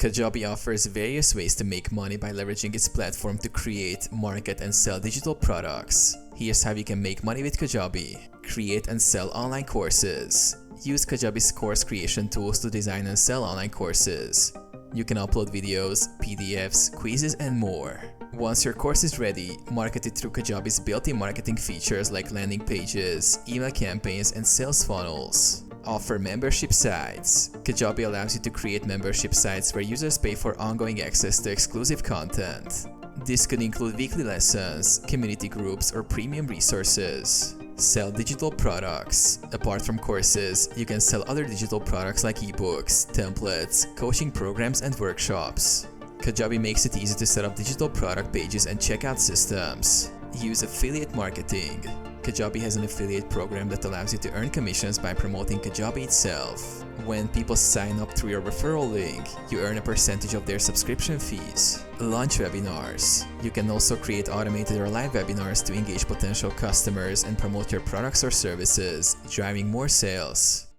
Kajabi offers various ways to make money by leveraging its platform to create, market, and sell digital products. Here's how you can make money with Kajabi. Create and sell online courses. Use Kajabi's course creation tools to design and sell online courses. You can upload videos, PDFs, quizzes, and more. Once your course is ready, market it through Kajabi's built-in marketing features like landing pages, email campaigns, and sales funnels. Offer membership sites. Kajabi allows you to create membership sites where users pay for ongoing access to exclusive content. This could include weekly lessons, community groups, or premium resources. Sell digital products. Apart from courses, you can sell other digital products like ebooks, templates, coaching programs, and workshops. Kajabi makes it easy to set up digital product pages and checkout systems. Use affiliate marketing. Kajabi has an affiliate program that allows you to earn commissions by promoting Kajabi itself. When people sign up through your referral link, you earn a percentage of their subscription fees. Launch webinars. You can also create automated or live webinars to engage potential customers and promote your products or services, driving more sales.